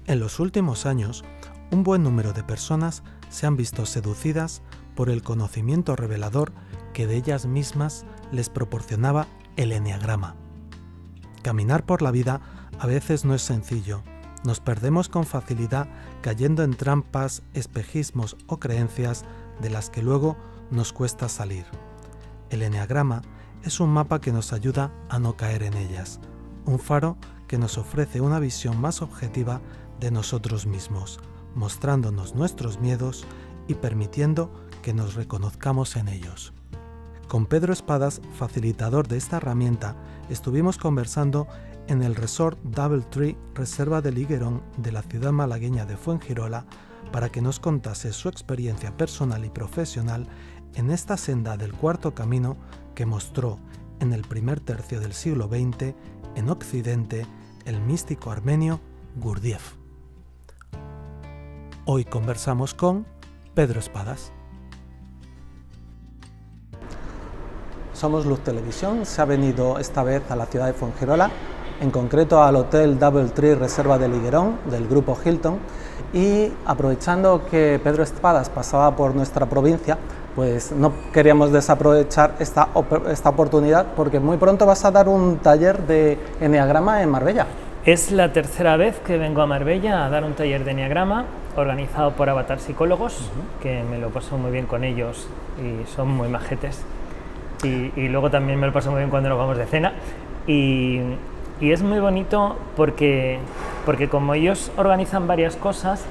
En los últimos años, un buen número de personas se han visto seducidas por el conocimiento revelador que de ellas mismas les proporcionaba el eneagrama. Caminar por la vida a veces no es sencillo. Nos perdemos con facilidad cayendo en trampas, espejismos o creencias de las que luego nos cuesta salir. El eneagrama es un mapa que nos ayuda a no caer en ellas, un faro que nos ofrece una visión más objetiva de nosotros mismos, mostrándonos nuestros miedos y permitiendo que nos reconozcamos en ellos. Con Pedro Espadas, facilitador de esta herramienta, estuvimos conversando en el Resort Doubletree Reserva del Higuerón de la ciudad malagueña de Fuengirola para que nos contase su experiencia personal y profesional en esta senda del cuarto camino que mostró en el primer tercio del siglo XX en Occidente el místico armenio Gurdjieff. Hoy conversamos con Pedro Espadas. Somos Luz Televisión, se ha venido esta vez a la ciudad de Fuengirola, en concreto al Hotel Doubletree Reserva del Higuerón del grupo Hilton, y aprovechando que Pedro Espadas pasaba por nuestra provincia, pues no queríamos desaprovechar esta oportunidad porque muy pronto vas a dar un taller de eneagrama en Marbella. Es la tercera vez que vengo a Marbella a dar un taller de eneagrama organizado por Avatar Psicólogos, que me lo paso muy bien con ellos y son muy majetes. Y luego también me lo paso muy bien cuando nos vamos de cena. Y es muy bonito porque como ellos organizan varias cosas,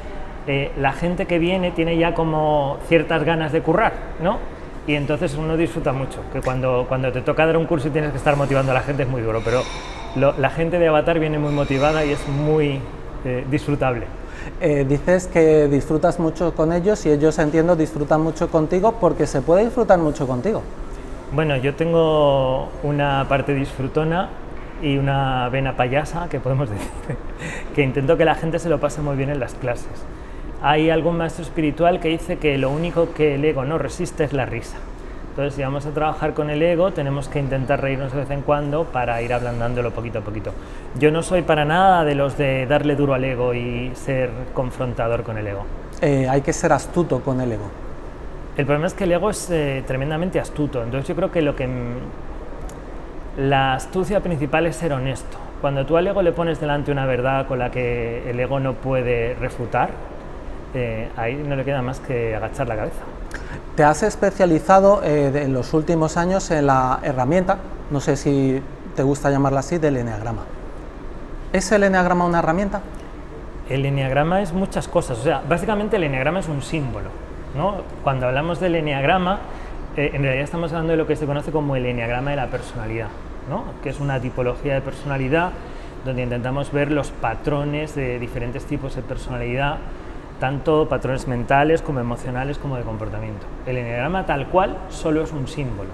la gente que viene tiene ya como ciertas ganas de currar, ¿no? Y entonces uno disfruta mucho, que cuando te toca dar un curso y tienes que estar motivando a la gente es muy duro, pero la gente de Avatar viene muy motivada y es muy disfrutable. Dices que disfrutas mucho con ellos y ellos, entiendo, disfrutan mucho contigo porque se puede disfrutar mucho contigo. Bueno, yo tengo una parte disfrutona y una vena payasa, que podemos decir, que intento que la gente se lo pase muy bien en las clases. Hay algún maestro espiritual que dice que lo único que el ego no resiste es la risa. Entonces, si vamos a trabajar con el ego, tenemos que intentar reírnos de vez en cuando para ir ablandándolo poquito a poquito. Yo no soy para nada de los de darle duro al ego y ser confrontador con el ego. Hay que ser astuto con el ego. El problema es que el ego es tremendamente astuto, entonces yo creo que la astucia principal es ser honesto. Cuando tú al ego le pones delante una verdad con la que el ego no puede refutar, ahí no le queda más que agachar la cabeza. Te has especializado en los últimos años en la herramienta, no sé si te gusta llamarla así, del eneagrama. ¿Es el eneagrama una herramienta? El eneagrama es muchas cosas, o sea, básicamente el eneagrama es un símbolo, ¿no? Cuando hablamos del eneagrama, en realidad estamos hablando de lo que se conoce como el eneagrama de la personalidad, ¿no? Que es una tipología de personalidad donde intentamos ver los patrones de diferentes tipos de personalidad, tanto patrones mentales como emocionales como de comportamiento. El eneagrama tal cual solo es un símbolo.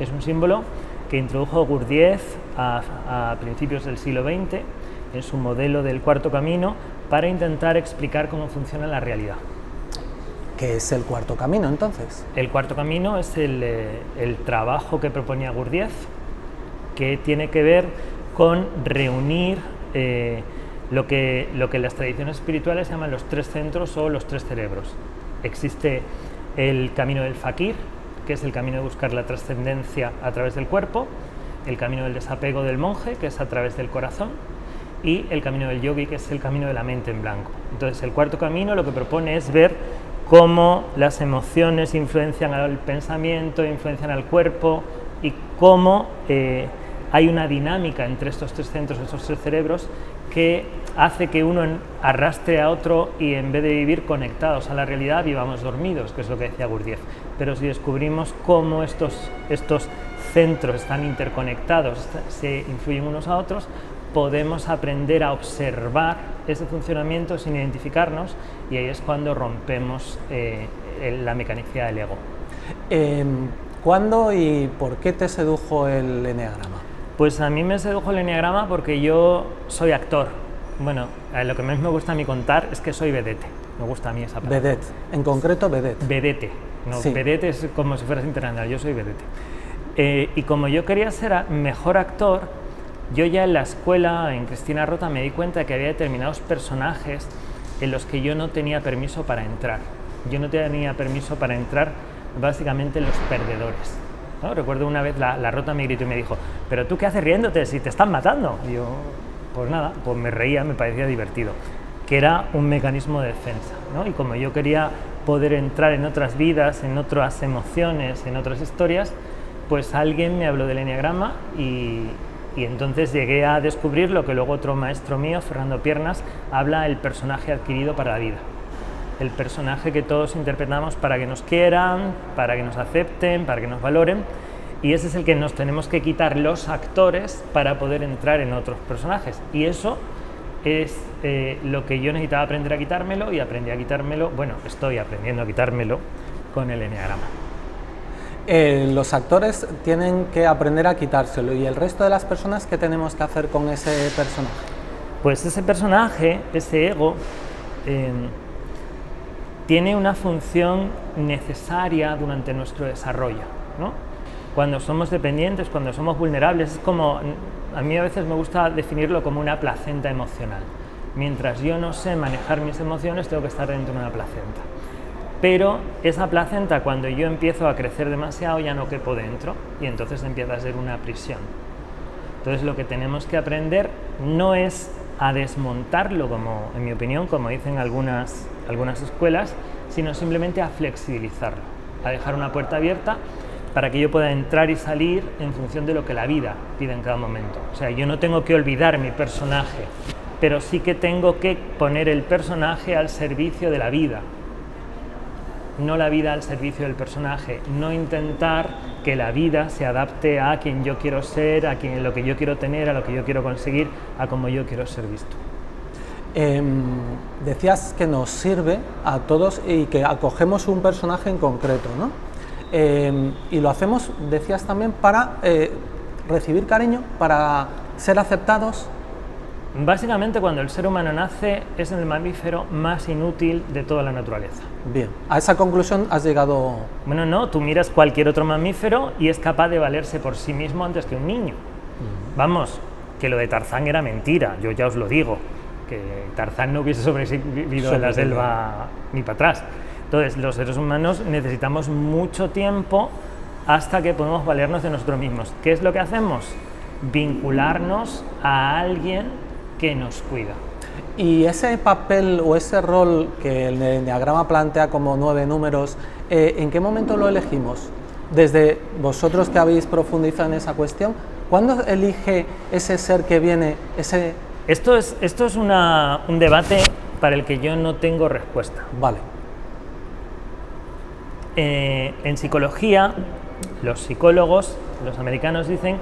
Es un símbolo que introdujo Gurdjieff a principios del siglo XX en su modelo del cuarto camino para intentar explicar cómo funciona la realidad. ¿Qué es el cuarto camino, entonces? El cuarto camino es el trabajo que proponía Gurdjieff, que tiene que ver con reunir lo que las tradiciones espirituales llaman los tres centros o los tres cerebros. Existe el camino del fakir, que es el camino de buscar la trascendencia a través del cuerpo, el camino del desapego del monje, que es a través del corazón, y el camino del yogi, que es el camino de la mente en blanco. Entonces, el cuarto camino lo que propone es ver cómo las emociones influencian al pensamiento, influencian al cuerpo y cómo hay una dinámica entre estos tres centros, estos tres cerebros, que hace que uno arrastre a otro y en vez de vivir conectados a la realidad vivamos dormidos, que es lo que decía Gurdjieff. Pero si descubrimos cómo estos centros están interconectados, se influyen unos a otros, podemos aprender a observar ese funcionamiento sin identificarnos y ahí es cuando rompemos la mecanicidad del ego. ¿Cuándo y por qué te sedujo el eneagrama? Pues a mí me sedujo el eneagrama porque yo soy actor. Bueno, lo que más me gusta a mí contar es que soy vedette. Me gusta a mí esa palabra. Vedette, en concreto vedette. Vedette. No, sí. Vedette es como si fueras internacional, yo soy vedette. Y como yo quería ser mejor actor, yo ya en la escuela, en Cristina Rota, me di cuenta de que había determinados personajes en los que yo no tenía permiso para entrar. Yo no tenía permiso para entrar básicamente en los perdedores, ¿no? Recuerdo una vez la Rota me gritó y me dijo, ¿pero tú qué haces riéndote si te están matando? Y yo, pues nada, pues me reía, me parecía divertido, que era un mecanismo de defensa, ¿no? Y como yo quería poder entrar en otras vidas, en otras emociones, en otras historias, pues alguien me habló del eneagrama y entonces llegué a descubrir lo que luego otro maestro mío, Fernando Piernas, habla del personaje adquirido para la vida. El personaje que todos interpretamos para que nos quieran, para que nos acepten, para que nos valoren, y ese es el que nos tenemos que quitar los actores para poder entrar en otros personajes. Y eso es lo que yo necesitaba aprender a quitármelo, y aprendí a quitármelo, bueno, estoy aprendiendo a quitármelo con el eneagrama. Los actores tienen que aprender a quitárselo, y el resto de las personas, ¿qué tenemos que hacer con ese personaje? Pues ese personaje, ese ego, tiene una función necesaria durante nuestro desarrollo, ¿no? Cuando somos dependientes, cuando somos vulnerables, es como, a mí a veces me gusta definirlo como una placenta emocional. Mientras yo no sé manejar mis emociones, tengo que estar dentro de una placenta. Pero esa placenta, cuando yo empiezo a crecer demasiado, ya no quepo dentro, y entonces empieza a ser una prisión. Entonces lo que tenemos que aprender no es a desmontarlo, como, en mi opinión, como dicen algunas escuelas, sino simplemente a flexibilizarlo, a dejar una puerta abierta para que yo pueda entrar y salir en función de lo que la vida pide en cada momento. O sea, yo no tengo que olvidar mi personaje, pero sí que tengo que poner el personaje al servicio de la vida, no la vida al servicio del personaje, no intentar que la vida se adapte a quien yo quiero ser, a lo que yo quiero tener, a lo que yo quiero conseguir, a cómo yo quiero ser visto. Decías que nos sirve a todos y que acogemos un personaje en concreto, ¿no? Y lo hacemos, decías también, para recibir cariño, para ser aceptados. Básicamente, cuando el ser humano nace, es el mamífero más inútil de toda la naturaleza. Bien, a esa conclusión has llegado. Bueno, no, tú miras cualquier otro mamífero y es capaz de valerse por sí mismo antes que un niño. Vamos, que lo de Tarzán era mentira, yo ya os lo digo, que Tarzán no hubiese sobrevivido en la selva ni para atrás. Entonces, los seres humanos necesitamos mucho tiempo hasta que podemos valernos de nosotros mismos. ¿Qué es lo que hacemos? Vincularnos a alguien que nos cuida. Y ese papel o ese rol que el eneagrama plantea como 9 números, ¿en qué momento lo elegimos? Desde vosotros que habéis profundizado en esa cuestión, ¿cuándo elige ese ser que viene, ese...? Esto es un debate para el que yo no tengo respuesta. Vale. En psicología, los psicólogos, los americanos dicen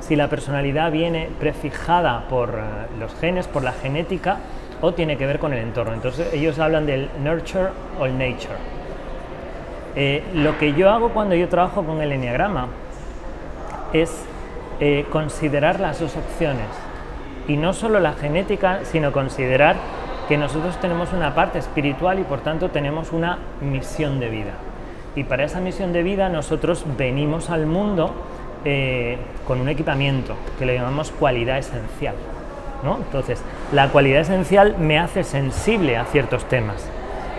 si la personalidad viene prefijada por los genes, por la genética, o tiene que ver con el entorno. Entonces ellos hablan del nurture o el nature. Lo que yo hago cuando yo trabajo con el eneagrama es considerar las dos opciones, y no solo la genética, sino considerar que nosotros tenemos una parte espiritual y por tanto tenemos una misión de vida. Y para esa misión de vida nosotros venimos al mundo con un equipamiento que le llamamos cualidad esencial, ¿no? Entonces, la cualidad esencial me hace sensible a ciertos temas,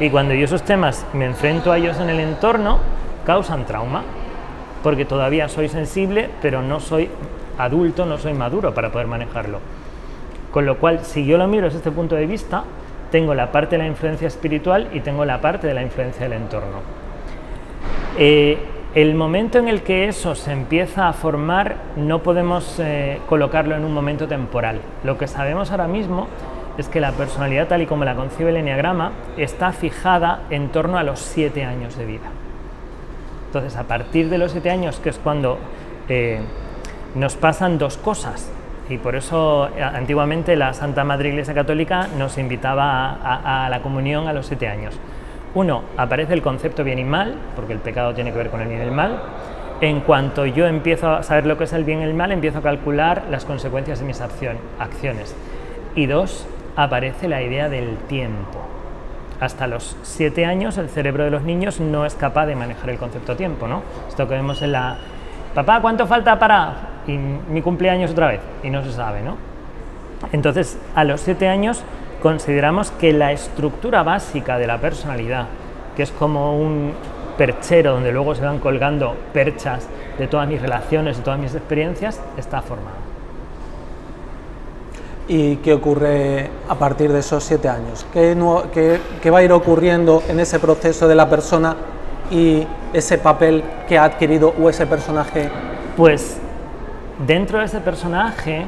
y cuando yo esos temas me enfrento a ellos en el entorno, causan trauma, porque todavía soy sensible, pero no soy adulto, no soy maduro para poder manejarlo. Con lo cual, si yo lo miro desde este punto de vista, tengo la parte de la influencia espiritual y tengo la parte de la influencia del entorno. El momento en el que eso se empieza a formar no podemos colocarlo en un momento temporal. Lo que sabemos ahora mismo es que la personalidad, tal y como la concibe el eneagrama, está fijada en torno a los 7 años de vida. Entonces, a partir de los 7 años, que es cuando nos pasan dos cosas, y por eso antiguamente la Santa Madre Iglesia Católica nos invitaba a la comunión a los 7 años. Uno, aparece el concepto bien y mal, porque el pecado tiene que ver con el bien y el mal. En cuanto yo empiezo a saber lo que es el bien y el mal, empiezo a calcular las consecuencias de mis acciones. Y dos, aparece la idea del tiempo. Hasta los 7 años el cerebro de los niños no es capaz de manejar el concepto tiempo, ¿no? Esto que vemos en la... Papá, ¿cuánto falta para...? y mi cumpleaños otra vez, y no se sabe, ¿no? Entonces, a los 7 años consideramos que la estructura básica de la personalidad, que es como un perchero donde luego se van colgando perchas de todas mis relaciones, de todas mis experiencias, está formada. ¿Y qué ocurre a partir de esos 7 años? ¿Qué va a ir ocurriendo en ese proceso de la persona y ese papel que ha adquirido o ese personaje? Pues dentro de ese personaje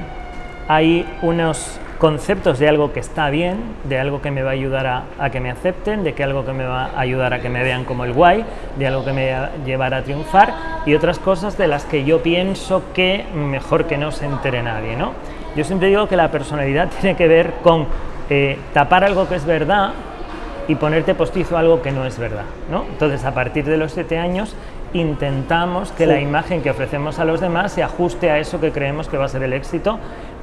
hay unos conceptos de algo que está bien, de algo que me va a ayudar a que me acepten, de algo que me va a ayudar a que me vean como el guay, de algo que me va a llevar a triunfar, y otras cosas de las que yo pienso que mejor que no se entere nadie, ¿no? Yo siempre digo que la personalidad tiene que ver con tapar algo que es verdad y ponerte postizo algo que no es verdad, ¿no? Entonces, a partir de los 7 años intentamos que la imagen que ofrecemos a los demás se ajuste a eso que creemos que va a ser el éxito.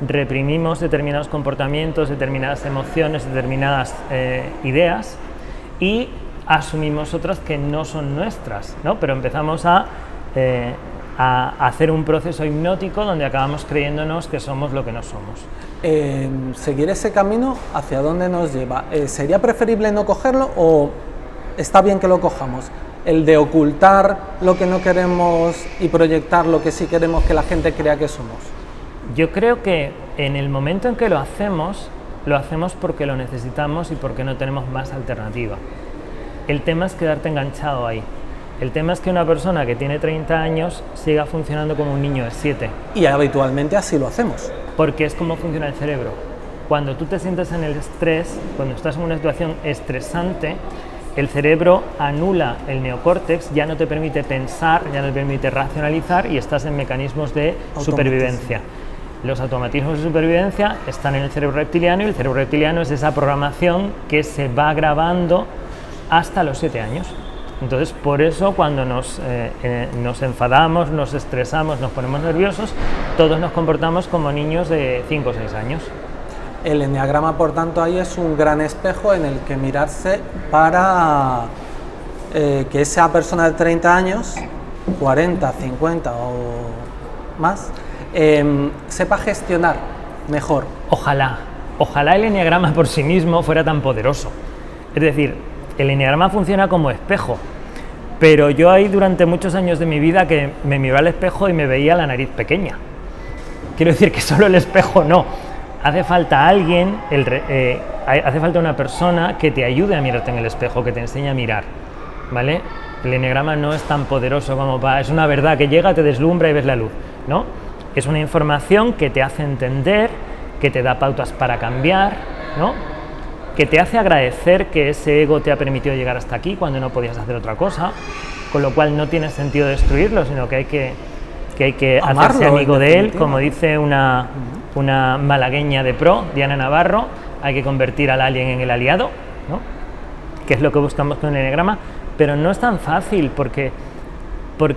Reprimimos determinados comportamientos, determinadas emociones, determinadas ideas, y asumimos otras que no son nuestras, ¿no? Pero empezamos a hacer un proceso hipnótico donde acabamos creyéndonos que somos lo que no somos. ¿Seguir ese camino hacia dónde nos lleva? ¿Sería preferible no cogerlo o está bien que lo cojamos? El de ocultar lo que no queremos y proyectar lo que sí queremos que la gente crea que somos. Yo creo que en el momento en que lo hacemos porque lo necesitamos y porque no tenemos más alternativa. El tema es quedarte enganchado ahí. El tema es que una persona que tiene 30 años siga funcionando como un niño de 7. Y habitualmente así lo hacemos. Porque es como funciona el cerebro. Cuando tú te sientes en el estrés, cuando estás en una situación estresante, el cerebro anula el neocórtex, ya no te permite pensar, ya no te permite racionalizar y estás en mecanismos de supervivencia. Los automatismos de supervivencia están en el cerebro reptiliano y el cerebro reptiliano es esa programación que se va grabando hasta los 7 años. Entonces, por eso cuando nos enfadamos, nos estresamos, nos ponemos nerviosos, todos nos comportamos como niños de 5 o 6 años. El eneagrama, por tanto, ahí es un gran espejo en el que mirarse para que esa persona de 30 años, 40, 50 o más, sepa gestionar mejor. Ojalá el eneagrama por sí mismo fuera tan poderoso. Es decir, el eneagrama funciona como espejo, pero yo ahí durante muchos años de mi vida que me miraba al espejo y me veía la nariz pequeña. Quiero decir que solo el espejo no. Hace falta alguien, hace falta una persona que te ayude a mirarte en el espejo, que te enseñe a mirar, ¿vale? El eneagrama no es tan poderoso como es una verdad que llega, te deslumbra y ves la luz, ¿no? Es una información que te hace entender, que te da pautas para cambiar, ¿no? Que te hace agradecer que ese ego te ha permitido llegar hasta aquí cuando no podías hacer otra cosa, con lo cual no tiene sentido destruirlo, sino que hay que hacerse amigo de él, como dice una malagueña de pro, Diana Navarro, hay que convertir al alien en el aliado, ¿no? Que es lo que buscamos con el eneagrama, pero no es tan fácil porque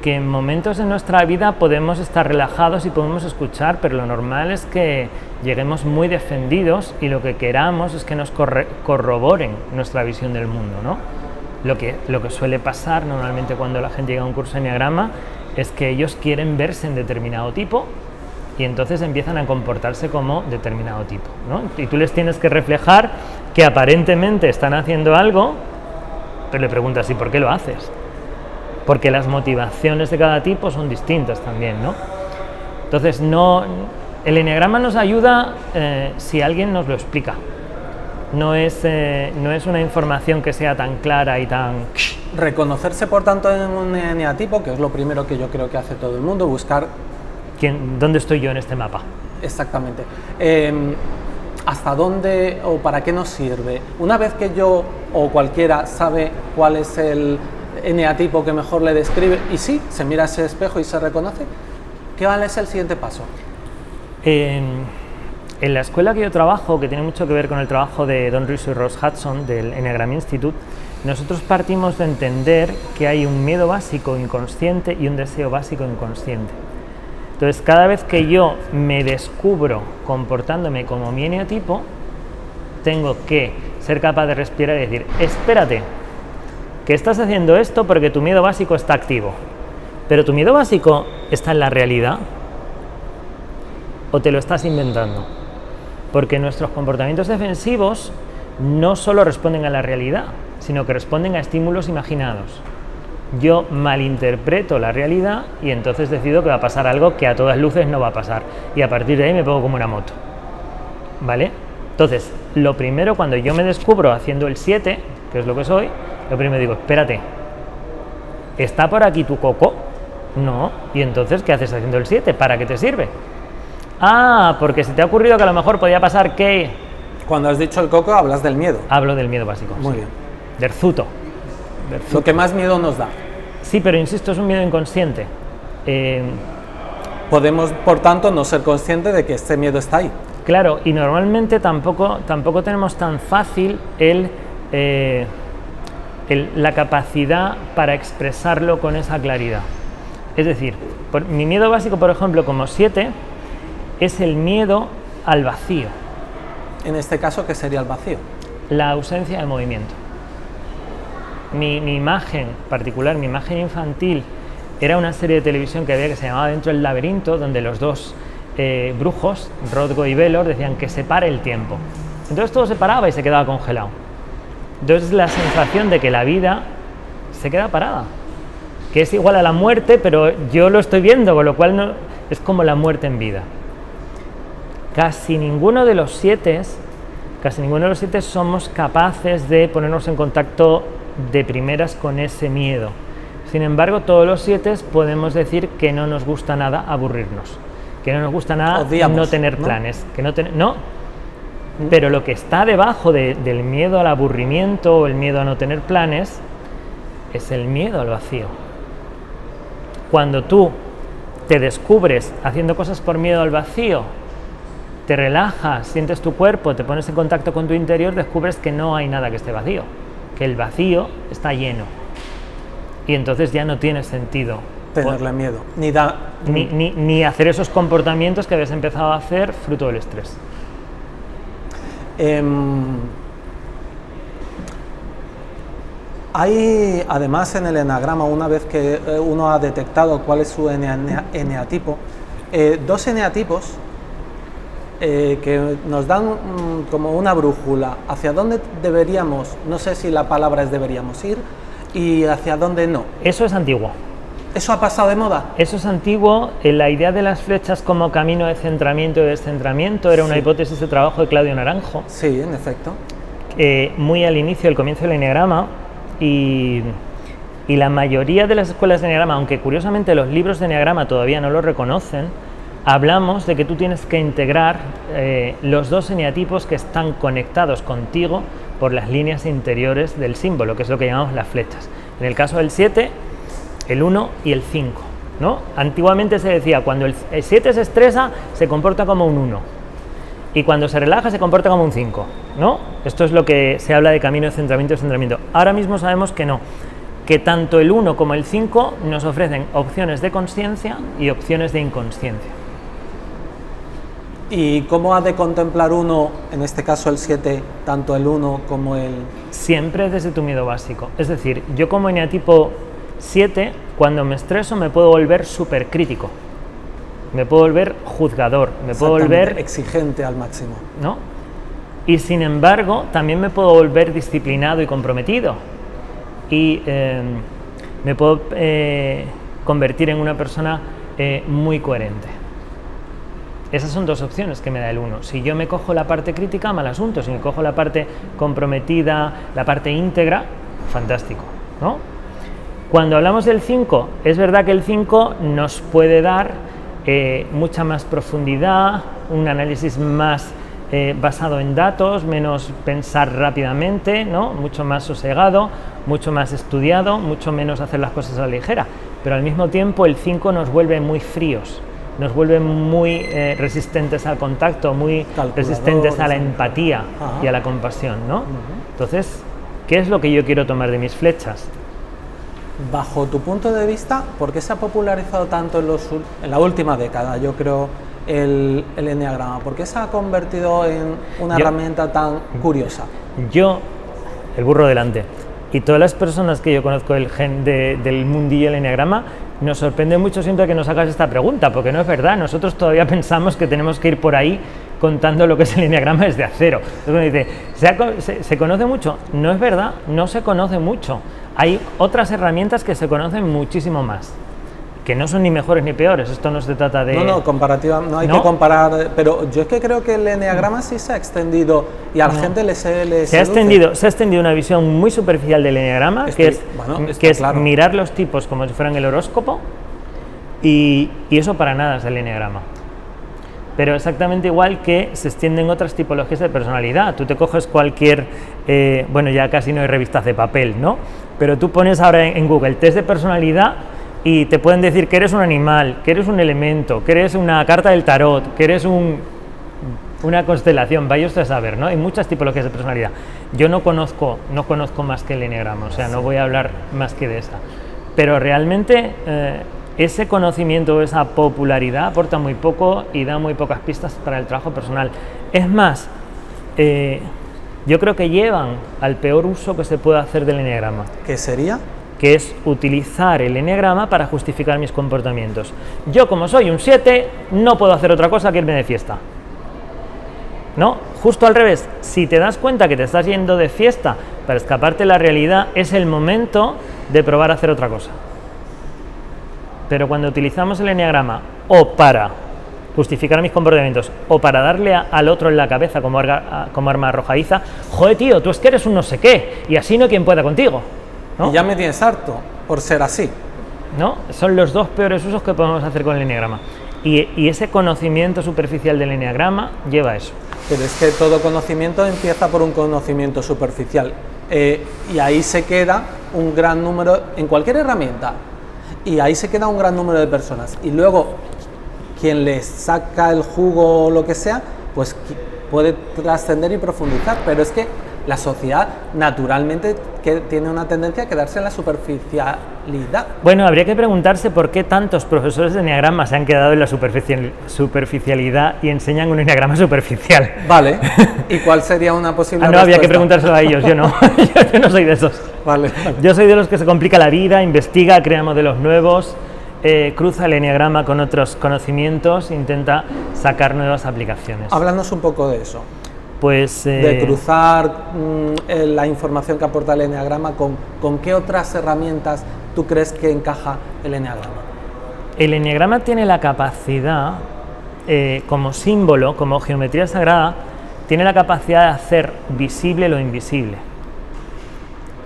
en momentos de nuestra vida podemos estar relajados y podemos escuchar, pero lo normal es que lleguemos muy defendidos y lo que queramos es que nos corroboren nuestra visión del mundo, ¿no? Lo que suele pasar normalmente cuando la gente llega a un curso de eneagrama es que ellos quieren verse en determinado tipo y entonces empiezan a comportarse como determinado tipo, ¿no? Y tú les tienes que reflejar que aparentemente están haciendo algo, pero le preguntas, ¿y por qué lo haces? Porque las motivaciones de cada tipo son distintas también, ¿no? Entonces, el eneagrama nos ayuda si alguien nos lo explica. No es una información que sea tan clara y tan... Reconocerse, por tanto, en un eneatipo, que es lo primero que yo creo que hace todo el mundo, buscar... ¿Dónde estoy yo en este mapa? Exactamente. ¿Hasta dónde o para qué nos sirve? Una vez que yo o cualquiera sabe cuál es el eneatipo que mejor le describe, y sí, se mira a ese espejo y se reconoce, ¿cuál es el siguiente paso? En la escuela que yo trabajo, que tiene mucho que ver con el trabajo de Don Russo y Ross Hudson del Enneagram Institute, nosotros partimos de entender que hay un miedo básico inconsciente y un deseo básico inconsciente. Entonces, cada vez que yo me descubro comportándome como mi eneatipo, tengo que ser capaz de respirar y decir, espérate, que estás haciendo esto porque tu miedo básico está activo, pero tu miedo básico está en la realidad. o te lo estás inventando. Porque nuestros comportamientos defensivos no solo responden a la realidad, sino que responden a estímulos imaginados. Yo malinterpreto la realidad y entonces decido que va a pasar algo que a todas luces no va a pasar. Y a partir de ahí me pongo como una moto. ¿Vale? Entonces, lo primero, cuando yo me descubro haciendo el 7, que es lo que soy, lo primero digo, espérate, ¿está por aquí tu coco? No. ¿Y entonces qué haces haciendo el 7? ¿Para qué te sirve? Ah, porque se te ha ocurrido que a lo mejor podía pasar que... Cuando has dicho el coco, hablas del miedo. Hablo del miedo básico. Muy sí. bien. Del zuto. Lo que más miedo nos da. Sí, pero insisto, es un miedo inconsciente. Podemos, por tanto, no ser conscientes de que este miedo está ahí. Claro, y normalmente tampoco tenemos tan fácil la capacidad para expresarlo con esa claridad. Es decir, mi miedo básico, por ejemplo, como 7, es el miedo al vacío. En este caso, ¿qué sería el vacío? La ausencia de movimiento. Mi imagen particular, mi imagen infantil, era una serie de televisión que había que se llamaba Dentro del laberinto, donde los dos brujos, Rodgo y Velor, decían que se pare el tiempo. Entonces todo se paraba y se quedaba congelado. Entonces la sensación de que la vida se queda parada, que es igual a la muerte, pero yo lo estoy viendo, con lo cual no, es como la muerte en vida. Casi ninguno de los siete somos capaces de ponernos en contacto de primeras con ese miedo. Sin embargo, todos los 7 podemos decir que no nos gusta nada aburrirnos, que no nos gusta nada odiamos, no tener planes, pero lo que está debajo del miedo al aburrimiento o el miedo a no tener planes es el miedo al vacío. Cuando tú te descubres haciendo cosas por miedo al vacío, te relajas, sientes tu cuerpo, te pones en contacto con tu interior, descubres que no hay nada que esté vacío, que el vacío está lleno. Y entonces ya no tiene sentido tenerle miedo, ni hacer esos comportamientos que habías empezado a hacer fruto del estrés. Hay, además, en el eneagrama, una vez que uno ha detectado cuál es su eneatipo, 2 eneatipos que nos dan como una brújula hacia dónde deberíamos, no sé si la palabra es deberíamos ir, y hacia dónde no. Eso es antiguo. ¿Eso ha pasado de moda? Eso es antiguo. La idea de las flechas como camino de centramiento y descentramiento era una hipótesis de trabajo de Claudio Naranjo. Sí, en efecto. Muy al inicio, del comienzo del eneagrama, y la mayoría de las escuelas de eneagrama, aunque curiosamente los libros de eneagrama todavía no lo reconocen, hablamos de que tú tienes que integrar los 2 eneatipos que están conectados contigo por las líneas interiores del símbolo, que es lo que llamamos las flechas. En el caso del 7, el 1 y el 5, ¿no? Antiguamente se decía, cuando el 7 se estresa, se comporta como un 1, y cuando se relaja, se comporta como un 5, ¿no? Esto es lo que se habla de camino de centramiento y descentramiento. Ahora mismo sabemos que no, que tanto el 1 como el 5 nos ofrecen opciones de consciencia y opciones de inconsciencia. ¿Y cómo ha de contemplar uno, en este caso el 7, tanto el 1 como el...? Siempre desde tu miedo básico. Es decir, yo como eneatipo 7, cuando me estreso me puedo volver súper crítico, me puedo volver juzgador, me puedo volver... exigente al máximo, ¿no? Y sin embargo, también me puedo volver disciplinado y comprometido. Y me puedo convertir en una persona muy coherente. Esas son 2 opciones que me da el 1. Si yo me cojo la parte crítica, mal asunto. Si me cojo la parte comprometida, la parte íntegra, fantástico, ¿no? Cuando hablamos del 5, es verdad que el 5 nos puede dar mucha más profundidad, un análisis más basado en datos, menos pensar rápidamente, ¿no? Mucho más sosegado, mucho más estudiado, mucho menos hacer las cosas a la ligera. Pero al mismo tiempo el 5 nos vuelve muy fríos, nos vuelve muy resistentes al contacto, muy resistentes a la empatía y a la compasión, ¿no? Entonces, ¿qué es lo que yo quiero tomar de mis flechas? Bajo tu punto de vista, ¿por qué se ha popularizado tanto en la última década, yo creo, el eneagrama? ¿Por qué se ha convertido en una herramienta tan curiosa? El burro delante. Y todas las personas que yo conozco del mundillo del eneagrama, nos sorprende mucho siempre que nos hagas esta pregunta, porque no es verdad. Nosotros todavía pensamos que tenemos que ir por ahí contando lo que es el eneagrama desde cero. Entonces uno dice, ¿se conoce mucho? No es verdad, no se conoce mucho. Hay otras herramientas que se conocen muchísimo más, que no son ni mejores ni peores. Esto no se trata de... No, comparativa, no hay que comparar, pero yo es que creo que el eneagrama sí se ha extendido y a la gente se ha extendido una visión muy superficial del eneagrama, que es mirar los tipos como si fueran el horóscopo, y eso para nada es el eneagrama. Pero exactamente igual que se extienden otras tipologías de personalidad. Tú te coges cualquier, bueno, ya casi no hay revistas de papel, ¿no? Pero tú pones ahora en Google test de personalidad y te pueden decir que eres un animal, que eres un elemento, que eres una carta del tarot, que eres una constelación. Vaya usted a saber, ¿no? Hay muchas tipologías de personalidad. Yo no conozco más que el eneagrama, o sea, no voy a hablar más que de esa. Pero realmente ese conocimiento, esa popularidad aporta muy poco y da muy pocas pistas para el trabajo personal. Es más, yo creo que llevan al peor uso que se puede hacer del eneagrama. ¿Qué sería? Que es utilizar el eneagrama para justificar mis comportamientos. Yo, como soy un 7, no puedo hacer otra cosa que irme de fiesta. ¿No? Justo al revés, si te das cuenta que te estás yendo de fiesta para escaparte de la realidad, es el momento de probar a hacer otra cosa. Pero cuando utilizamos el eneagrama o para justificar mis comportamientos o para darle al otro en la cabeza como arma arrojadiza, joder, tío, tú es que eres un no sé qué y así no hay quien pueda contigo, ¿no? Y ya me tienes harto por ser así, ¿no? Son los dos peores usos que podemos hacer con el eneagrama, y ese conocimiento superficial del eneagrama lleva a eso. Pero es que todo conocimiento empieza por un conocimiento superficial, y ahí se queda un gran número en cualquier herramienta. Y ahí se queda un gran número de personas. Y luego, quien les saca el jugo o lo que sea, pues puede trascender y profundizar. Pero es que la sociedad naturalmente tiene una tendencia a quedarse en la superficialidad. Bueno, habría que preguntarse por qué tantos profesores de eneagrama se han quedado en la superficialidad y enseñan un eneagrama superficial. Vale. ¿Y cuál sería una posible respuesta? Había que preguntárselo a ellos, yo no. Yo no soy de esos. Vale. Yo soy de los que se complica la vida, investiga, crea modelos nuevos, cruza el eneagrama con otros conocimientos, intenta sacar nuevas aplicaciones. Háblanos un poco de eso. Pues, de cruzar la información que aporta el eneagrama con qué otras herramientas tú crees que encaja el eneagrama. El eneagrama tiene la capacidad, como símbolo, como geometría sagrada, tiene la capacidad de hacer visible lo invisible.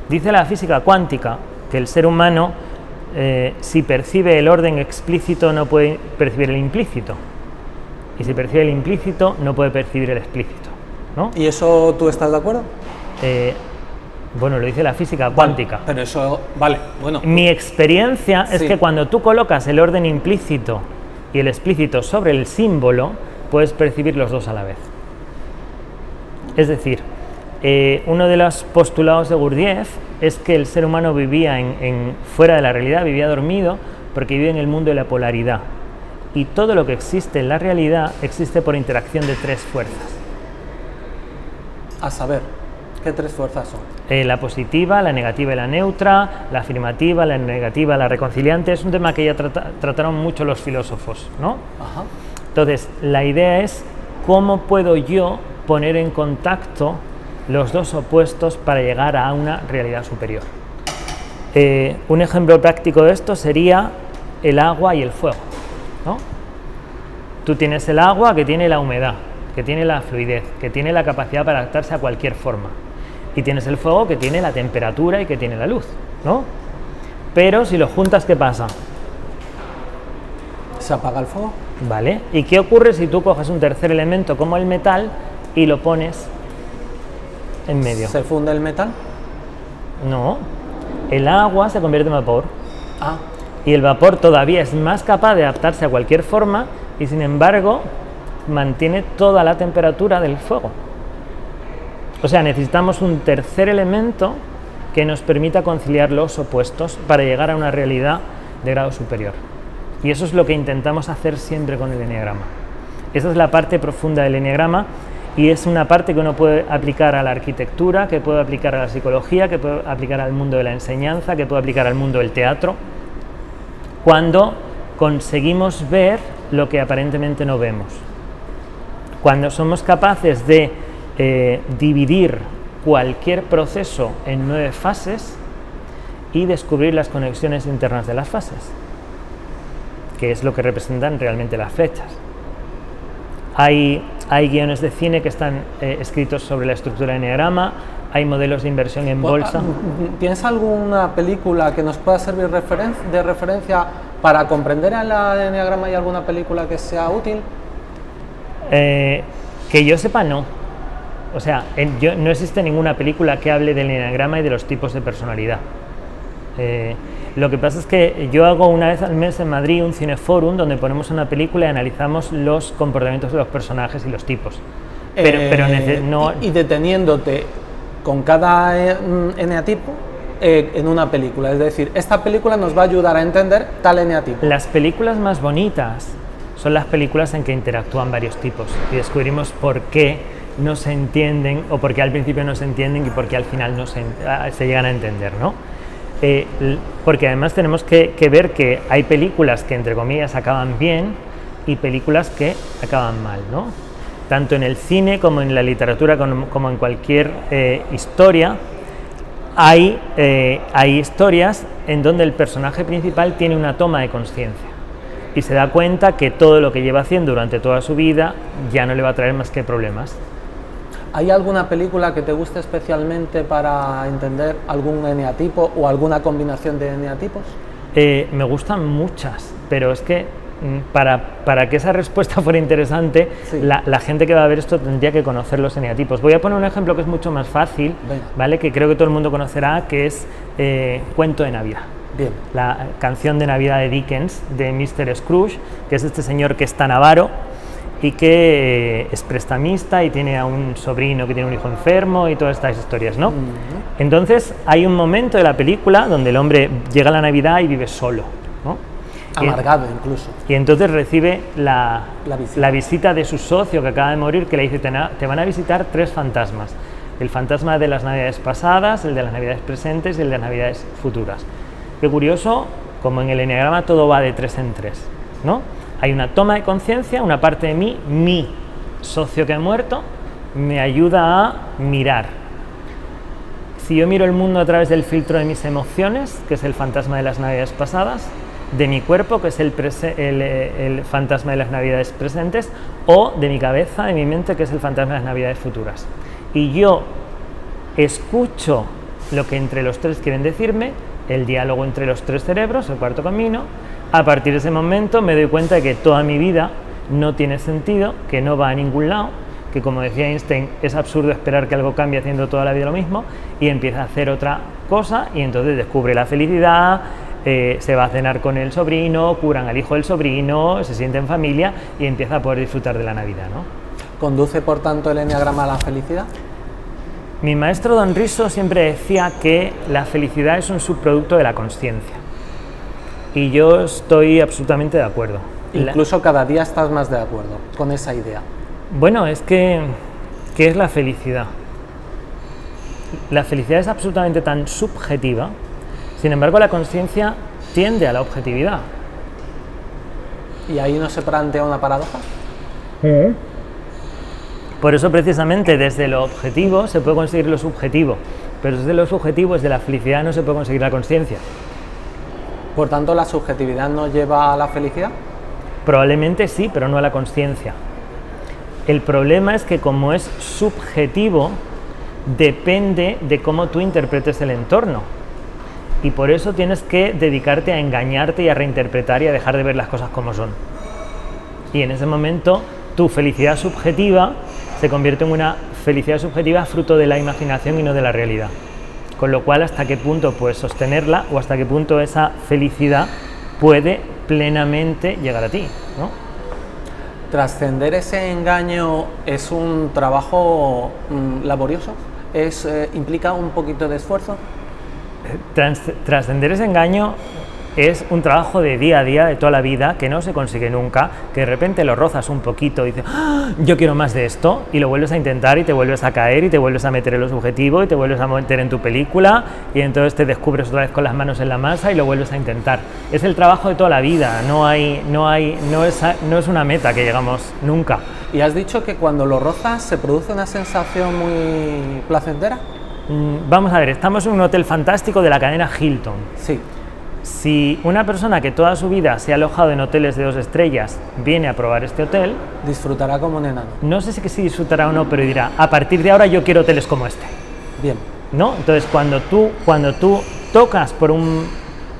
Dice la física cuántica que el ser humano, si percibe el orden explícito, no puede percibir el implícito, y si percibe el implícito, no puede percibir el explícito, ¿no? ¿Y eso tú estás de acuerdo? Bueno, lo dice la física cuántica. Pero eso, vale, bueno. Mi experiencia es que cuando tú colocas el orden implícito y el explícito sobre el símbolo, puedes percibir los dos a la vez. Es decir, uno de los postulados de Gurdjieff es que el ser humano vivía fuera de la realidad, vivía dormido, porque vivía en el mundo de la polaridad. Y todo lo que existe en la realidad existe por interacción de tres fuerzas. A saber, ¿qué tres fuerzas son? La positiva, la negativa y la neutra, la afirmativa, la negativa, la reconciliante. Es un tema que ya trataron mucho los filósofos, ¿no? Ajá. Entonces, la idea es cómo puedo yo poner en contacto los dos opuestos para llegar a una realidad superior. Un ejemplo práctico de esto sería el agua y el fuego, ¿no? Tú tienes el agua que tiene la humedad, que tiene la fluidez, que tiene la capacidad para adaptarse a cualquier forma. Y tienes el fuego que tiene la temperatura y que tiene la luz, ¿no? Pero si lo juntas, ¿qué pasa? ¿Se apaga el fuego? Vale. ¿Y qué ocurre si tú coges un tercer elemento como el metal y lo pones en medio? ¿Se funde el metal? No. El agua se convierte en vapor. Ah. Y el vapor todavía es más capaz de adaptarse a cualquier forma y, sin embargo, mantiene toda la temperatura del fuego. O sea, necesitamos un tercer elemento que nos permita conciliar los opuestos para llegar a una realidad de grado superior. Y eso es lo que intentamos hacer siempre con el eneagrama. Esa es la parte profunda del eneagrama, y es una parte que uno puede aplicar a la arquitectura, que puede aplicar a la psicología, que puede aplicar al mundo de la enseñanza, que puede aplicar al mundo del teatro, cuando conseguimos ver lo que aparentemente no vemos. Cuando somos capaces de dividir cualquier proceso en 9 fases y descubrir las conexiones internas de las fases, que es lo que representan realmente las flechas. Hay guiones de cine que están escritos sobre la estructura del eneagrama, hay modelos de inversión en bolsa. ¿Tienes alguna película que nos pueda servir de referencia para comprender el eneagrama y alguna película que sea útil? Que yo sepa, no. O sea, no existe ninguna película que hable del eneagrama y de los tipos de personalidad. Lo que pasa es que yo hago una vez al mes en Madrid un cineforum donde ponemos una película y analizamos los comportamientos de los personajes y los tipos. Y deteniéndote con cada eneatipo en una película, es decir, esta película nos va a ayudar a entender tal eneatipo. Las películas más bonitas son las películas en que interactúan varios tipos y descubrimos por qué no se entienden, o por qué al principio no se entienden y por qué al final no se llegan a entender, ¿no? Porque además tenemos que ver que hay películas que entre comillas acaban bien y películas que acaban mal, ¿no? Tanto en el cine como en la literatura como en cualquier historia hay historias en donde el personaje principal tiene una toma de conciencia y se da cuenta que todo lo que lleva haciendo durante toda su vida ya no le va a traer más que problemas. ¿Hay alguna película que te guste especialmente para entender algún eneatipo o alguna combinación de eneatipos? Me gustan muchas, pero es que para que esa respuesta fuera interesante, sí, la gente que va a ver esto tendría que conocer los eneatipos. Voy a poner un ejemplo que es mucho más fácil, ¿vale? Que creo que todo el mundo conocerá, que es Cuento de Navidad. Bien. La canción de Navidad de Dickens, de Mr. Scrooge, que es este señor que es tan avaro y que es prestamista y tiene a un sobrino que tiene un hijo enfermo y todas estas historias, ¿no? Entonces hay un momento de la película donde el hombre llega a la Navidad y vive solo, ¿no? Amargado incluso. Y entonces recibe la visita de su socio que acaba de morir, que le dice: te van a visitar 3 fantasmas. El fantasma de las Navidades pasadas, el de las Navidades presentes y el de las Navidades futuras. Qué curioso, como en el eneagrama todo va de 3 en 3, ¿no? Hay una toma de conciencia, una parte de mí, mi socio que ha muerto, me ayuda a mirar. Si yo miro el mundo a través del filtro de mis emociones, que es el fantasma de las Navidades pasadas, de mi cuerpo, que es el fantasma de las Navidades presentes, o de mi cabeza, de mi mente, que es el fantasma de las Navidades futuras. Y yo escucho lo que entre los 3 quieren decirme, el diálogo entre los 3 cerebros, el cuarto camino. A partir de ese momento me doy cuenta de que toda mi vida no tiene sentido, que no va a ningún lado, que, como decía Einstein, es absurdo esperar que algo cambie haciendo toda la vida lo mismo, y empieza a hacer otra cosa y entonces descubre la felicidad, se va a cenar con el sobrino, curan al hijo del sobrino, se siente en familia y empieza a poder disfrutar de la Navidad, ¿no? ¿Conduce, por tanto, el eneagrama a la felicidad? Mi maestro Don Riso siempre decía que la felicidad es un subproducto de la consciencia. Y yo estoy absolutamente de acuerdo. Incluso cada día estás más de acuerdo con esa idea. Bueno, es que ¿qué es la felicidad? La felicidad es absolutamente tan subjetiva, sin embargo la consciencia tiende a la objetividad. ¿Y ahí no se plantea una paradoja? Por eso precisamente desde lo objetivo se puede conseguir lo subjetivo, pero desde lo subjetivo, desde la felicidad, no se puede conseguir la consciencia. Por tanto, ¿la subjetividad no lleva a la felicidad? Probablemente sí, pero no a la consciencia. El problema es que, como es subjetivo, depende de cómo tú interpretes el entorno. Y por eso tienes que dedicarte a engañarte y a reinterpretar y a dejar de ver las cosas como son. Y en ese momento, tu felicidad subjetiva se convierte en una felicidad subjetiva fruto de la imaginación y no de la realidad. Con lo cual, ¿hasta qué punto puedes sostenerla o hasta qué punto esa felicidad puede plenamente llegar a ti, ¿no? ¿Trascender ese engaño es un trabajo laborioso? ¿Implica un poquito de esfuerzo? Trascender ese engaño es un trabajo de día a día, de toda la vida, que no se consigue nunca, que de repente lo rozas un poquito y dices, ¡ah! Yo quiero más de esto, y lo vuelves a intentar y te vuelves a caer y te vuelves a meter en los objetivos y te vuelves a meter en tu película y entonces te descubres otra vez con las manos en la masa y lo vuelves a intentar. Es el trabajo de toda la vida, no es una meta que llegamos nunca. Y has dicho que cuando lo rozas se produce una sensación muy placentera. Vamos a ver, estamos en un hotel fantástico de la cadena Hilton. Sí. Si una persona que toda su vida se ha alojado en hoteles de 2 estrellas viene a probar este hotel, Disfrutará como un enano. no sé si disfrutará o no, pero dirá, a partir de ahora yo quiero hoteles como este. Bien. ¿No? Entonces, cuando tú tocas por un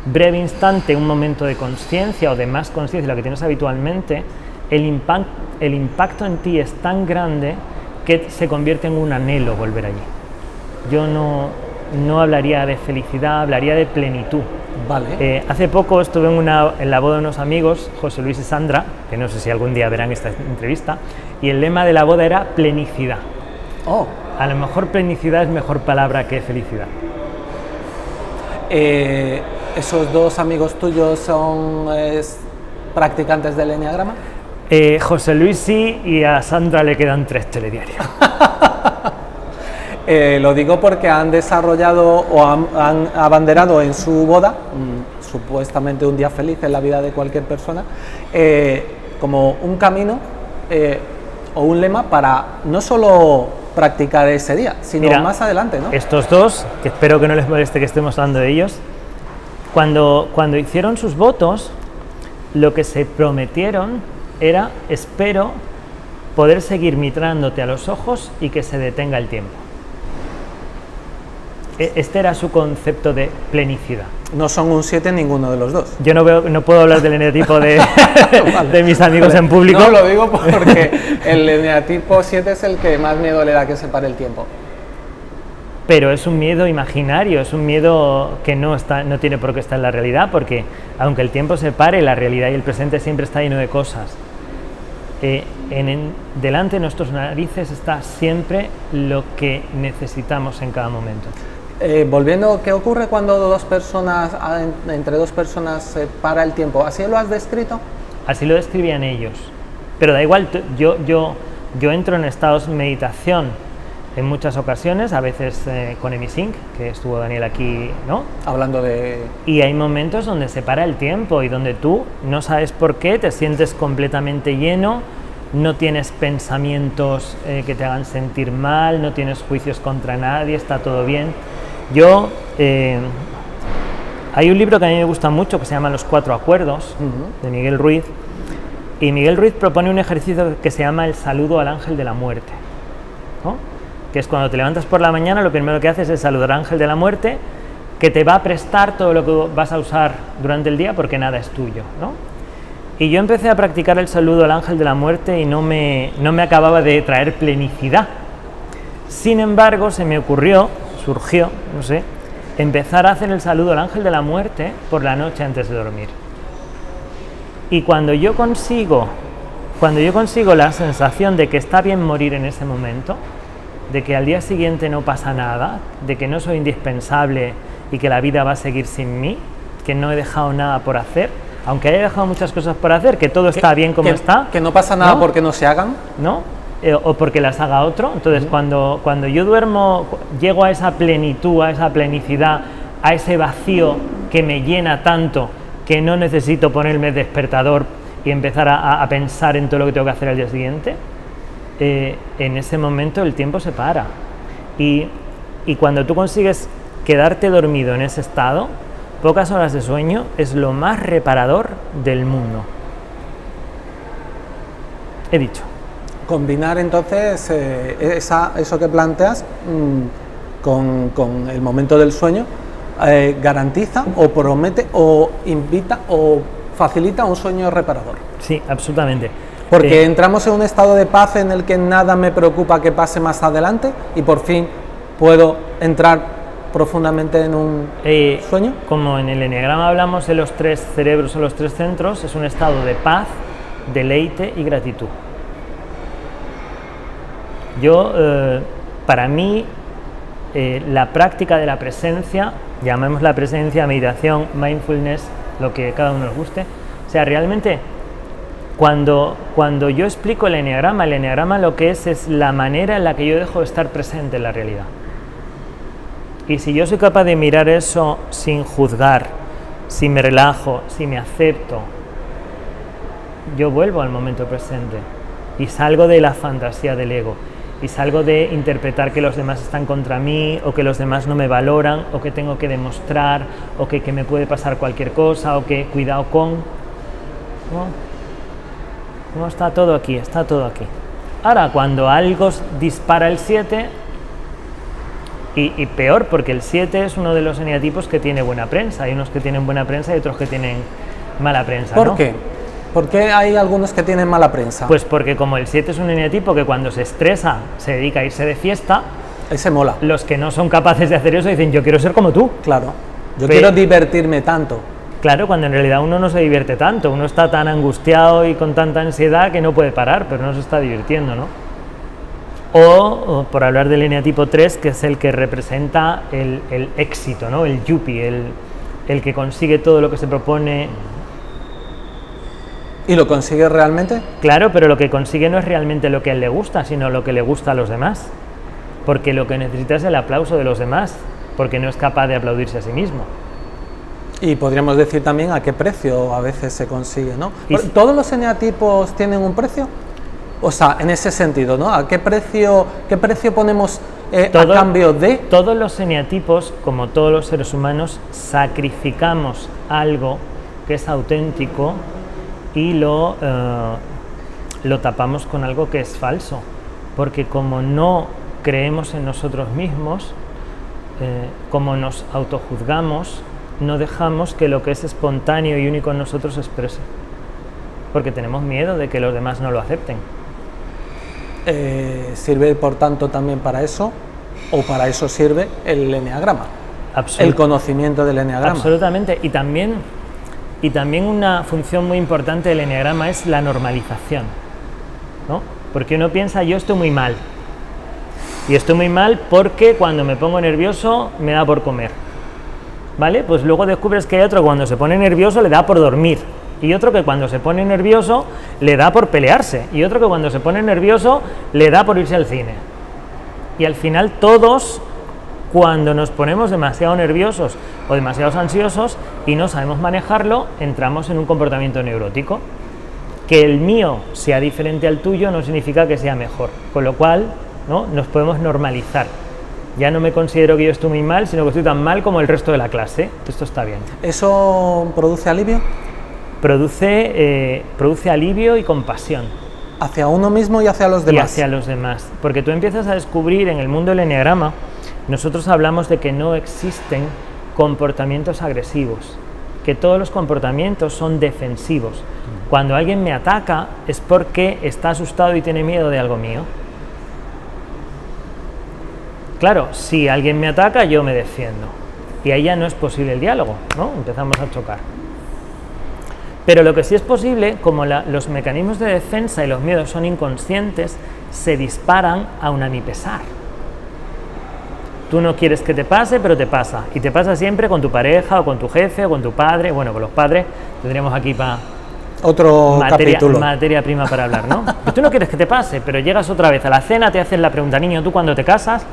breve instante un momento de conciencia o de más conciencia de lo que tienes habitualmente, el impacto en ti es tan grande que se convierte en un anhelo volver allí. Yo no hablaría de felicidad, hablaría de plenitud. Vale. Hace poco estuve en la boda de unos amigos, José Luis y Sandra, que no sé si algún día verán esta entrevista, y el lema de la boda era plenicidad. Oh. A lo mejor plenicidad es mejor palabra que felicidad. ¿Esos dos amigos tuyos son practicantes del eneagrama? José Luis sí, y a Sandra le quedan 3 telediarios. Lo digo porque han desarrollado o han abanderado en su boda, supuestamente un día feliz en la vida de cualquier persona, como un camino o un lema para no solo practicar ese día, sino Mira, más adelante, ¿no? Estos dos, que espero que no les moleste que estemos hablando de ellos, cuando hicieron sus votos, lo que se prometieron era, espero poder seguir mirándote a los ojos y que se detenga el tiempo. Este era su concepto de plenicidad. No son un 7 ninguno de los dos. Yo no puedo hablar del eneatipo de, Vale. de mis amigos en público. No, lo digo porque el eneatipo 7 es el que más miedo le da que se pare el tiempo. Pero es un miedo imaginario, es un miedo que no tiene por qué estar en la realidad, porque aunque el tiempo se pare, la realidad y el presente siempre está lleno de cosas. Delante de nuestras narices está siempre lo que necesitamos en cada momento. Volviendo, ¿qué ocurre cuando entre dos personas se para el tiempo? ¿Así lo has descrito? Así lo describían ellos. Pero da igual, yo entro en estados de meditación en muchas ocasiones, a veces con Emisync, que estuvo Daniel aquí, ¿no? Hablando de... Y hay momentos donde se para el tiempo y donde tú no sabes por qué, te sientes completamente lleno, no tienes pensamientos que te hagan sentir mal, no tienes juicios contra nadie, está todo bien. Hay un libro que a mí me gusta mucho que se llama Los 4 Acuerdos, de Miguel Ruiz, y Miguel Ruiz propone un ejercicio que se llama el saludo al ángel de la muerte, ¿no? Que es cuando te levantas por la mañana, lo primero que haces es saludar al ángel de la muerte, que te va a prestar todo lo que vas a usar durante el día porque nada es tuyo, ¿no? Y yo empecé a practicar el saludo al ángel de la muerte y no me acababa de traer plenicidad. Sin embargo, surgió, no sé, empezar a hacer el saludo al ángel de la muerte por la noche antes de dormir. Y cuando yo consigo la sensación de que está bien morir en ese momento, de que al día siguiente no pasa nada, de que no soy indispensable y que la vida va a seguir sin mí, que no he dejado nada por hacer, aunque haya dejado muchas cosas por hacer, que todo está bien como está. Que no pasa nada, ¿no? Porque no se hagan. ¿No? O porque las haga otro. Entonces, cuando yo duermo, llego a esa plenitud, a esa plenicidad, a ese vacío que me llena tanto que no necesito ponerme despertador y empezar a pensar en todo lo que tengo que hacer al día siguiente, en ese momento el tiempo se para. Y cuando tú consigues quedarte dormido en ese estado, pocas horas de sueño es lo más reparador del mundo. He dicho. Combinar entonces eso que planteas con el momento del sueño garantiza o promete o invita o facilita un sueño reparador. Sí, absolutamente. Porque entramos en un estado de paz en el que nada me preocupa que pase más adelante y por fin puedo entrar profundamente en un sueño. Como en el eneagrama hablamos de los 3 cerebros o los 3 centros, es un estado de paz, deleite y gratitud. Para mí, la práctica de la presencia, llamémosla presencia, meditación, mindfulness, lo que cada uno nos guste. O sea, realmente, cuando yo explico el eneagrama lo que es la manera en la que yo dejo de estar presente en la realidad. Y si yo soy capaz de mirar eso sin juzgar, si me relajo, si me acepto, yo vuelvo al momento presente y salgo de la fantasía del ego y salgo de interpretar que los demás están contra mí o que los demás no me valoran o que tengo que demostrar o que me puede pasar cualquier cosa o que cuidado con... No, está todo aquí, está todo aquí. Ahora, cuando algo dispara el 7... Y peor, porque el 7 es uno de los eneatipos que tiene buena prensa. Hay unos que tienen buena prensa y otros que tienen mala prensa. ¿Por qué? ¿Por qué hay algunos que tienen mala prensa? Pues porque como el 7 es un eneatipo que cuando se estresa se dedica a irse de fiesta, ese mola. Los que no son capaces de hacer eso dicen, yo quiero ser como tú. Claro, quiero divertirme tanto. Claro, cuando en realidad uno no se divierte tanto, uno está tan angustiado y con tanta ansiedad que no puede parar, pero no se está divirtiendo, ¿no? O por hablar del eneatipo 3, que es el que representa el éxito, ¿no? El yuppie, el que consigue todo lo que se propone. ¿Y lo consigue realmente? Claro, pero lo que consigue no es realmente lo que a él le gusta, sino lo que le gusta a los demás. Porque lo que necesita es el aplauso de los demás, porque no es capaz de aplaudirse a sí mismo. Y podríamos decir también a qué precio a veces se consigue, ¿no? ¿Todos los eneatipos tienen un precio? O sea, en ese sentido, ¿no? ¿A qué precio ponemos a cambio de...? Todos los eneatipos, como todos los seres humanos, sacrificamos algo que es auténtico y lo tapamos con algo que es falso. Porque como no creemos en nosotros mismos, como nos autojuzgamos, no dejamos que lo que es espontáneo y único en nosotros se exprese. Porque tenemos miedo de que los demás no lo acepten. ¿Sirve por tanto también para eso? ¿O para eso sirve el eneagrama? El conocimiento del eneagrama. Absolutamente. Y también una función muy importante del eneagrama es la normalización, ¿no? Porque uno piensa, yo estoy muy mal. Y estoy muy mal porque cuando me pongo nervioso me da por comer. ¿Vale? Pues luego descubres que hay otro que cuando se pone nervioso le da por dormir. Y otro que cuando se pone nervioso le da por pelearse, y otro que cuando se pone nervioso le da por irse al cine. Y al final todos, cuando nos ponemos demasiado nerviosos o demasiado ansiosos y no sabemos manejarlo, entramos en un comportamiento neurótico. Que el mío sea diferente al tuyo no significa que sea mejor, con lo cual, ¿no?, nos podemos normalizar. Ya no me considero que yo estoy muy mal, sino que estoy tan mal como el resto de la clase. Esto está bien. ¿Eso produce alivio? Produce alivio y compasión. ¿Hacia uno mismo y hacia los demás? Y hacia los demás. Porque tú empiezas a descubrir en el mundo del eneagrama, nosotros hablamos de que no existen comportamientos agresivos, que todos los comportamientos son defensivos. Cuando alguien me ataca es porque está asustado y tiene miedo de algo mío. Claro, si alguien me ataca, yo me defiendo. Y ahí ya no es posible el diálogo, ¿no? Empezamos a chocar. Pero lo que sí es posible, como los mecanismos de defensa y los miedos son inconscientes, se disparan aun a mi pesar. Tú no quieres que te pase, pero te pasa. Y te pasa siempre con tu pareja, o con tu jefe, o con tu padre. Bueno, con los padres tendríamos aquí otro capítulo. Materia prima para hablar, ¿no? Pero tú no quieres que te pase, pero llegas otra vez a la cena, te hacen la pregunta, niño, ¿tú cuándo te casas?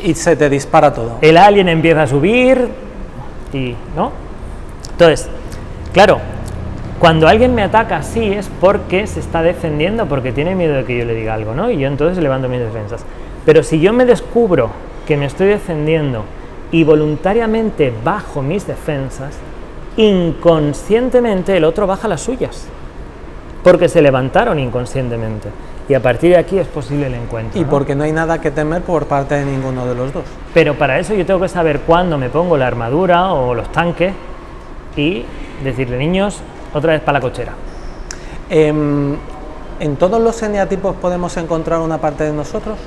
Y se te dispara todo. El alien empieza a subir, y, ¿no? Entonces, claro, cuando alguien me ataca así es porque se está defendiendo, porque tiene miedo de que yo le diga algo, ¿no? Y yo entonces levanto mis defensas. Pero si yo me descubro que me estoy defendiendo y voluntariamente bajo mis defensas, inconscientemente el otro baja las suyas, porque se levantaron inconscientemente. Y a partir de aquí es posible el encuentro. Y ¿no? porque no hay nada que temer por parte de ninguno de los dos. Pero para eso yo tengo que saber cuándo me pongo la armadura o los tanques y decirle, niños, otra vez para la cochera. ¿En todos los eneatipos podemos encontrar una parte de nosotros?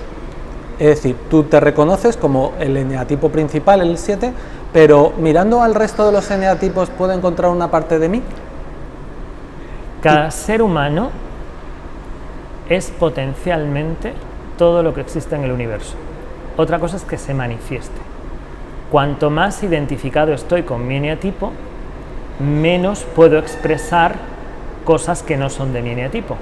Es decir, tú te reconoces como el eneatipo principal, el 7, pero mirando al resto de los eneatipos, ¿puedo encontrar una parte de mí? Cada ser humano es potencialmente todo lo que existe en el universo. Otra cosa es que se manifieste. Cuanto más identificado estoy con mi eneatipo, menos puedo expresar cosas que no son de mi eneatipo.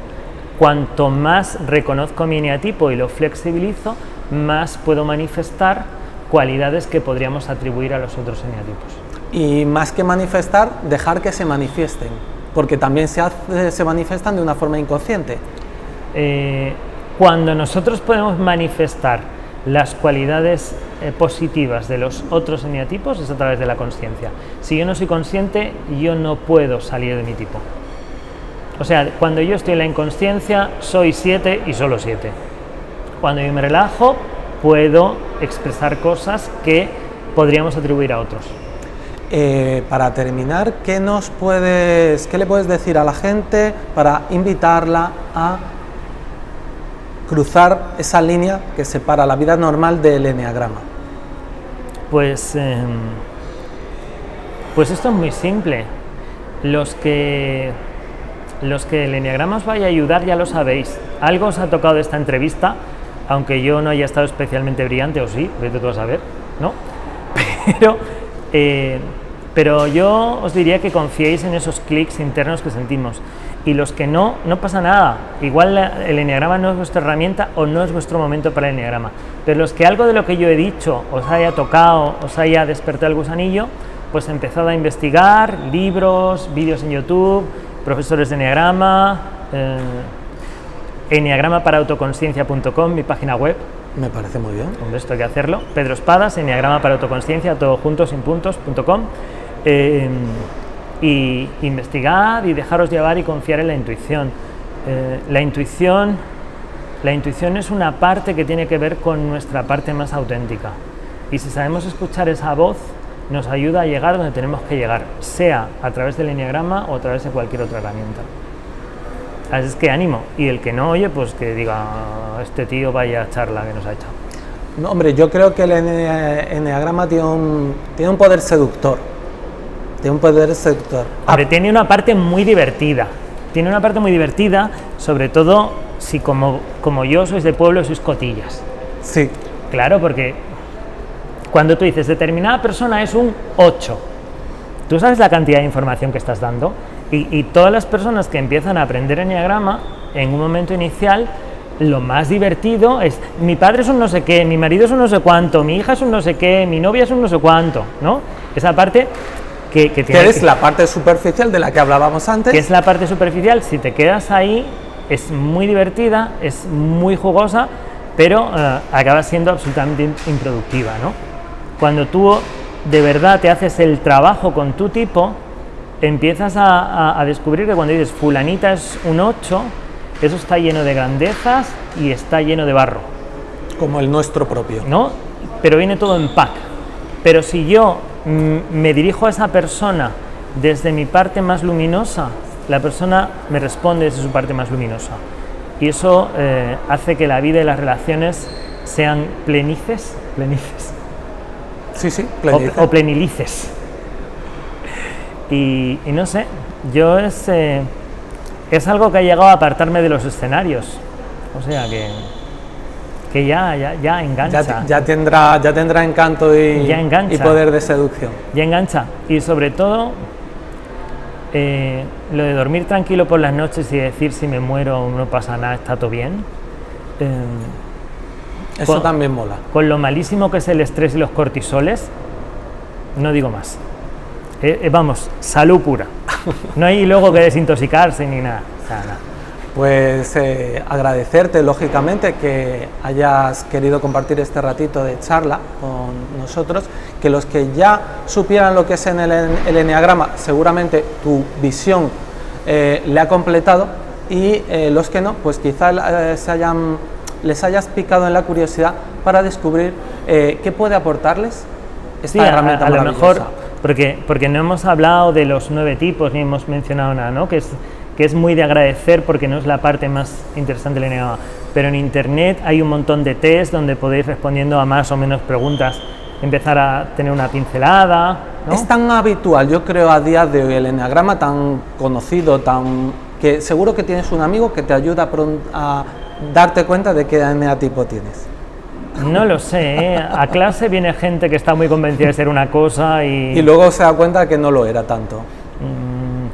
Cuanto más reconozco mi eneatipo y lo flexibilizo, más puedo manifestar cualidades que podríamos atribuir a los otros eneatipos. Y más que manifestar, dejar que se manifiesten, porque también se manifiestan de una forma inconsciente. Cuando nosotros podemos manifestar las cualidades positivas de los otros eneatipos es a través de la consciencia. Si yo no soy consciente, yo no puedo salir de mi tipo. O sea, cuando yo estoy en la inconsciencia, soy 7 y solo 7. Cuando yo me relajo, puedo expresar cosas que podríamos atribuir a otros. Para terminar, ¿qué le puedes decir a la gente para invitarla a cruzar esa línea que separa la vida normal del eneagrama? Pues esto es muy simple. Los que el eneagrama os vaya a ayudar ya lo sabéis. Algo os ha tocado de esta entrevista, aunque yo no haya estado especialmente brillante, o sí, vete tú a saber, ¿no? Pero yo os diría que confiéis en esos clics internos que sentimos. Y los que no pasa nada. Igual el eneagrama no es vuestra herramienta o no es vuestro momento para el eneagrama. Pero los que algo de lo que yo he dicho os haya tocado, os haya despertado el gusanillo, pues empezad a investigar, libros, vídeos en YouTube, profesores de eneagrama, eneagramaparaautoconciencia.com, mi página web. Me parece muy bien. Hombre, esto hay que hacerlo. Pedro Espadas, eneagrama para autoconciencia, todo junto, sin puntos.com. Y investigad y dejaros llevar y confiar en la intuición. La intuición es una parte que tiene que ver con nuestra parte más auténtica. Y si sabemos escuchar esa voz, nos ayuda a llegar donde tenemos que llegar, sea a través del eneagrama o a través de cualquier otra herramienta. Así es que ánimo, y el que no oye, pues que diga, este tío vaya charla que nos ha echado. No, hombre, yo creo que el eneagrama tiene un poder seductor. Tiene un poder seductor. Hombre, tiene una parte muy divertida. Tiene una parte muy divertida, sobre todo si como yo sois de pueblo, sois cotillas. Sí. Claro, porque cuando tú dices determinada persona es un 8, tú sabes la cantidad de información que estás dando, y todas las personas que empiezan a aprender eneagrama, en un momento inicial, lo más divertido es, mi padre es un no sé qué, mi marido es un no sé cuánto, mi hija es un no sé qué, mi novia es un no sé cuánto, ¿no? Esa parte que es la parte superficial de la que hablábamos antes. Que es la parte superficial, si te quedas ahí, es muy divertida, es muy jugosa, pero acaba siendo absolutamente improductiva, ¿no? Cuando tú de verdad te haces el trabajo con tu tipo, empiezas a descubrir que cuando dices fulanita es un 8, eso está lleno de grandezas y está lleno de barro. Como el nuestro propio. ¿No? Pero viene todo en pack. Pero si yo me dirijo a esa persona desde mi parte más luminosa, la persona me responde desde su parte más luminosa. Y eso hace que la vida y las relaciones sean plenices. Sí, o plenilices. Y no sé, yo es algo que ha llegado a apartarme de los escenarios. O sea que ya engancha. Ya tendrá encanto y poder de seducción. Ya engancha. Y sobre todo, lo de dormir tranquilo por las noches y decir si me muero no pasa nada, está todo bien. Eso también mola. Con lo malísimo que es el estrés y los cortisoles, no digo más. Vamos, salud pura. No hay luego que desintoxicarse ni nada. Nada. Pues agradecerte, lógicamente, que hayas querido compartir este ratito de charla con nosotros, que los que ya supieran lo que es en el eneagrama, seguramente tu visión le ha completado, y los que no, pues quizá les hayas picado en la curiosidad para descubrir qué puede aportarles esta herramienta maravillosa. A lo mejor, porque no hemos hablado de los 9 tipos, ni hemos mencionado nada, ¿no? Que es muy de agradecer, porque no es la parte más interesante del eneagrama, pero en internet hay un montón de test donde podéis, respondiendo a más o menos preguntas, empezar a tener una pincelada, ¿no? Es tan habitual, yo creo, a día de hoy el eneagrama, tan conocido, que seguro que tienes un amigo que te ayuda a darte cuenta de qué eneatipo tienes. No lo sé, a clase viene gente que está muy convencida de ser una cosa y luego se da cuenta que no lo era tanto.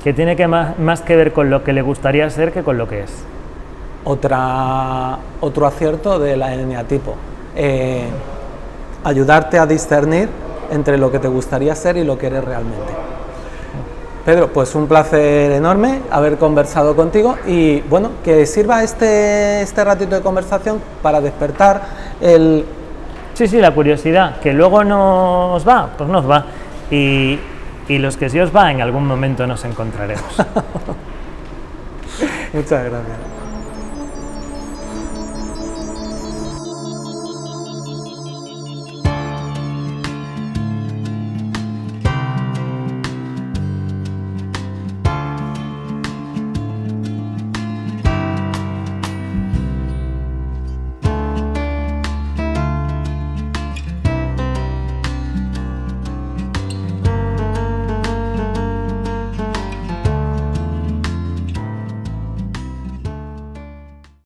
que tiene más que ver con lo que le gustaría ser que con lo que es. Otro acierto del eneatipo, ayudarte a discernir entre lo que te gustaría ser y lo que eres realmente. Pedro, pues un placer enorme haber conversado contigo y bueno, que sirva este ratito de conversación para despertar el... Sí, la curiosidad, que luego nos va, pues nos va, y los que sí os va, en algún momento nos encontraremos. Muchas gracias.